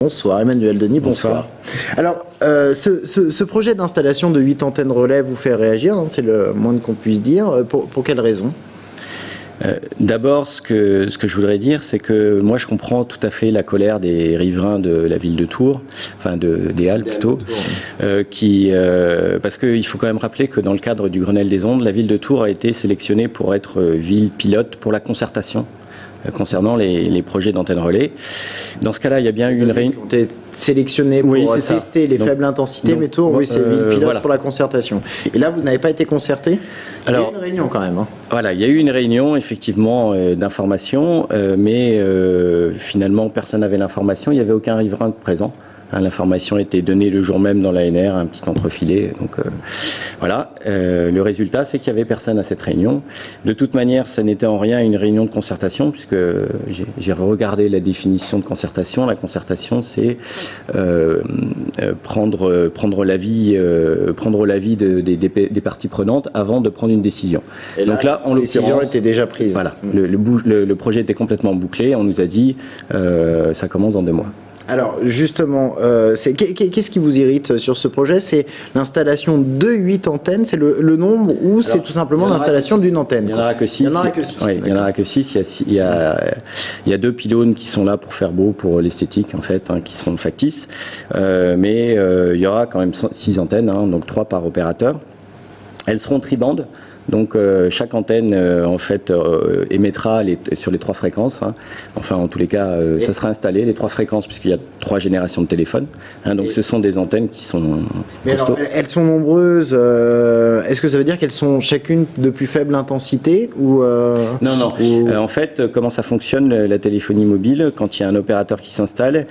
Bonsoir Emmanuel Denis, bonsoir. Alors, ce projet d'installation de 8 antennes relais vous fait réagir, hein, c'est le moins qu'on puisse dire. Pour quelles raisons ? D'abord, ce que je voudrais dire, c'est que moi je comprends tout à fait la colère des riverains de la ville de Tours, enfin des Halles plutôt, parce qu'il faut quand même rappeler que dans le cadre du Grenelle des ondes, la ville de Tours a été sélectionnée pour être ville pilote pour la concertation concernant les projets d'antennes relais. Dans ce cas-là, il y a bien eu une réunion. Ont été sélectionnés pour tester les faibles intensités, mais Tours, oui, c'est ville pilote voilà. Pour la concertation. Et là, vous n'avez pas été concerté ? Il y a eu une réunion quand même. Hein. Voilà, il y a eu une réunion effectivement d'information, mais finalement personne n'avait l'information, il n'y avait aucun riverain présent. L'information était donnée le jour même dans l'ANR, un petit entrefilé. Donc voilà, le résultat c'est qu'il n'y avait personne à cette réunion. De toute manière, ça n'était en rien une réunion de concertation, puisque j'ai regardé la définition de concertation. La concertation, c'est prendre l'avis des parties prenantes avant de prendre une décision. Et donc là, la décision était déjà prise. Voilà, le projet était complètement bouclé. On nous a dit ça commence dans 2 mois. Alors justement, qu'est-ce qui vous irrite sur ce projet? C'est l'installation de 8 antennes, c'est le nombre, ou c'est tout simplement l'installation d'une antenne? Il n'y en aura que 6. Il n'y en aura que 6. Oui, il n'y en aura que 6. Il y a 2 pylônes qui sont là pour faire beau, pour l'esthétique en fait, hein, qui seront factices. Mais il y aura quand même 6 antennes, hein, donc 3 par opérateur. Elles seront tribandes. Donc chaque antenne en fait émettra sur les 3 fréquences. Hein. Enfin en tous les cas ça sera installé les 3 fréquences puisqu'il y a 3 générations de téléphones. Hein, donc ce sont des antennes qui sont. Mais alors, elles sont nombreuses. Est-ce que ça veut dire qu'elles sont chacune de plus faible intensité ou Non non. En fait comment ça fonctionne la téléphonie mobile quand il y a un opérateur qui s'installe,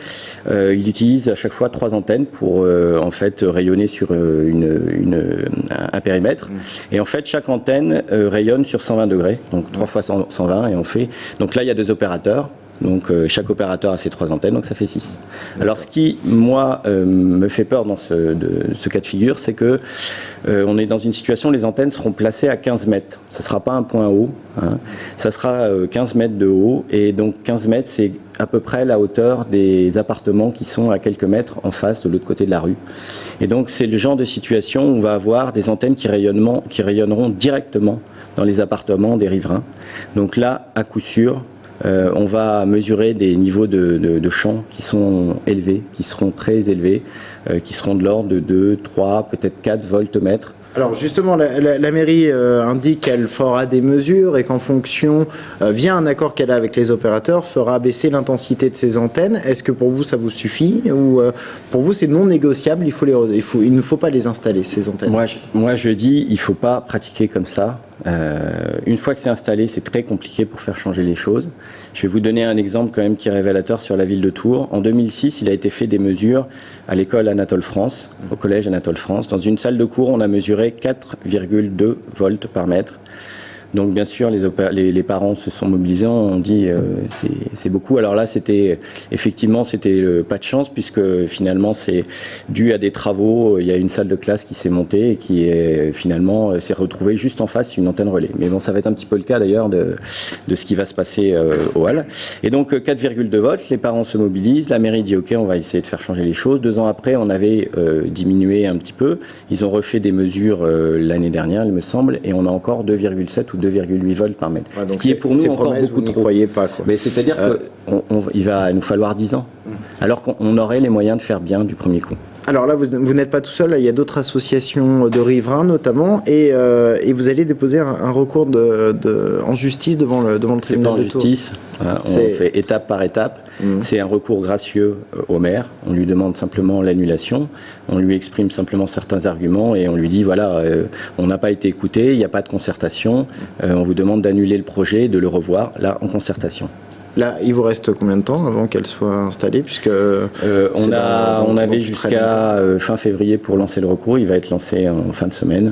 il utilise à chaque fois 3 antennes pour en fait rayonner sur un périmètre. Et en fait chaque antenne rayonne sur 120 degrés, donc 3 fois 120 et on fait. Donc là il y a 2 opérateurs, donc chaque opérateur a ses 3 antennes, donc ça fait 6. Alors ce qui moi me fait peur dans ce cas de figure, c'est que on est dans une situation où les antennes seront placées à 15 mètres. Ça ne sera pas un point haut, hein. Ça sera 15 mètres de haut, et donc 15 mètres c'est à peu près la hauteur des appartements qui sont à quelques mètres en face de l'autre côté de la rue. Et donc c'est le genre de situation où on va avoir des antennes qui rayonneront directement dans les appartements des riverains. Donc là, à coup sûr, on va mesurer des niveaux de champ qui sont élevés, qui seront très élevés, qui seront de l'ordre de 2, 3, peut-être 4 voltmètres. Alors justement, la mairie indique qu'elle fera des mesures et qu'en fonction, via un accord qu'elle a avec les opérateurs, fera baisser l'intensité de ces antennes. Est-ce que pour vous ça vous suffit, ou pour vous c'est non négociable, il ne faut pas les installer, ces antennes? Moi je dis il ne faut pas pratiquer comme ça. Une fois que c'est installé, c'est très compliqué pour faire changer les choses. Je vais vous donner un exemple quand même qui est révélateur sur la ville de Tours. En 2006, il a été fait des mesures à l'école Anatole France, au collège Anatole France. Dans une salle de cours, on a mesuré 4,2 volts par mètre. Donc bien sûr, les parents se sont mobilisés, on dit c'est beaucoup. Alors là, c'était pas de chance, puisque finalement c'est dû à des travaux. Il y a une salle de classe qui s'est montée et qui finalement s'est retrouvée juste en face une antenne relais. Mais bon, ça va être un petit peu le cas d'ailleurs de ce qui va se passer au Halles. Et donc 4,2 volts, les parents se mobilisent, la mairie dit ok, on va essayer de faire changer les choses. 2 ans après, on avait diminué un petit peu. Ils ont refait des mesures l'année dernière, il me semble, et on a encore 2,7 ou 2,8 volts par mètre. Ouais, donc ce qui est pour nous encore beaucoup trop. Croyez pas, quoi. Mais c'est-à-dire qu'il va nous falloir 10 ans, alors qu'on aurait les moyens de faire bien du premier coup. Alors là, vous n'êtes pas tout seul, là, il y a d'autres associations de riverains notamment, et vous allez déposer un recours en justice devant le tribunal de Tours. C'est pas en justice, hein, on fait étape par étape. C'est un recours gracieux au maire, on lui demande simplement l'annulation, on lui exprime simplement certains arguments et on lui dit voilà, on n'a pas été écouté, il n'y a pas de concertation, on vous demande d'annuler le projet, de le revoir, là en concertation. Là, il vous reste combien de temps avant qu'elle soit installée, puisque on avait jusqu'à fin février pour lancer le recours. Il va être lancé en fin de semaine.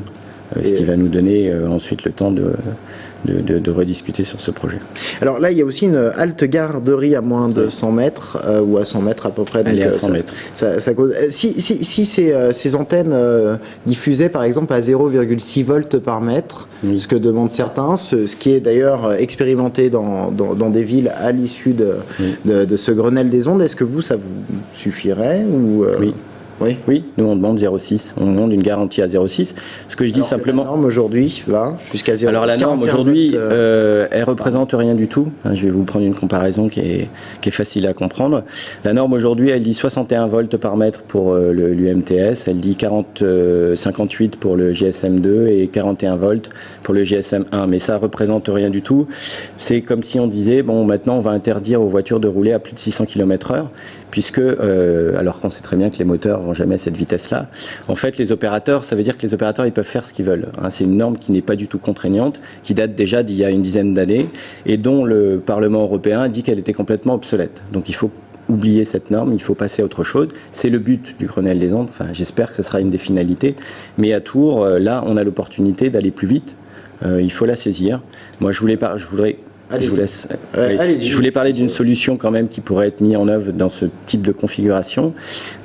ce qui va nous donner ensuite le temps de rediscuter sur ce projet. Alors là, il y a aussi une halte garderie à moins de 100 mètres, ou à 100 mètres à peu près. Elle est à 100 mètres. Ça cause... Si ces antennes diffusaient par exemple à 0,6 volts par mètre, ce que demandent certains, ce qui est d'ailleurs expérimenté dans des villes à l'issue de ce Grenelle des ondes, est-ce que ça vous suffirait ou Oui, nous on demande 0,6. On demande une garantie à 0,6. Ce que je dis simplement. La norme aujourd'hui va jusqu'à 0,6. Alors la norme aujourd'hui, elle représente rien du tout. Je vais vous prendre une comparaison qui est facile à comprendre. La norme aujourd'hui, elle dit 61 volts par mètre pour l'UMTS, elle dit 58 pour le GSM 2 et 41 volts pour le GSM 1. Mais ça représente rien du tout. C'est comme si on disait, bon, maintenant on va interdire aux voitures de rouler à plus de 600 km/h. Puisque, alors qu'on sait très bien que les moteurs vont jamais à cette vitesse-là, en fait, les opérateurs, ça veut dire que les opérateurs, ils peuvent faire ce qu'ils veulent. C'est une norme qui n'est pas du tout contraignante, qui date déjà d'il y a une dizaine d'années, et dont le Parlement européen dit qu'elle était complètement obsolète. Donc il faut oublier cette norme, il faut passer à autre chose. C'est le but du Grenelle des ondes, enfin, j'espère que ce sera une des finalités. Mais à Tours, là, on a l'opportunité d'aller plus vite. Il faut la saisir. Moi, je voulais parler d'une solution quand même qui pourrait être mise en œuvre dans ce type de configuration.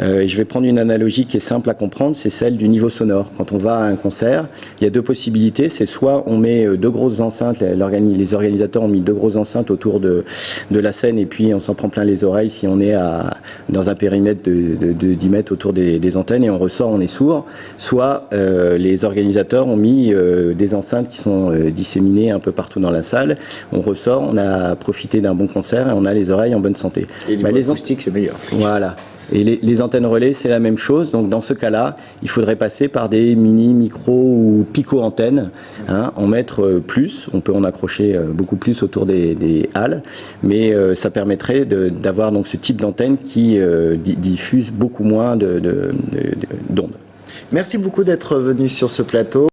Je vais prendre une analogie qui est simple à comprendre, c'est celle du niveau sonore. Quand on va à un concert, il y a deux possibilités. C'est soit on met deux grosses enceintes, les organisateurs ont mis deux grosses enceintes autour de la scène et puis on s'en prend plein les oreilles si on est dans un périmètre de 10 mètres autour des antennes et on ressort, on est sourd. Soit les organisateurs ont mis des enceintes qui sont disséminées un peu partout dans la salle. On ressort, on a profité d'un bon concert et on a les oreilles en bonne santé. Et les acoustiques, c'est meilleur. Voilà. Et les antennes relais, c'est la même chose. Donc dans ce cas-là, il faudrait passer par des mini, micro ou pico-antennes, en mettre plus. On peut en accrocher beaucoup plus autour des halles, mais ça permettrait d'avoir donc ce type d'antenne qui diffuse beaucoup moins d'ondes. Merci beaucoup d'être venu sur ce plateau.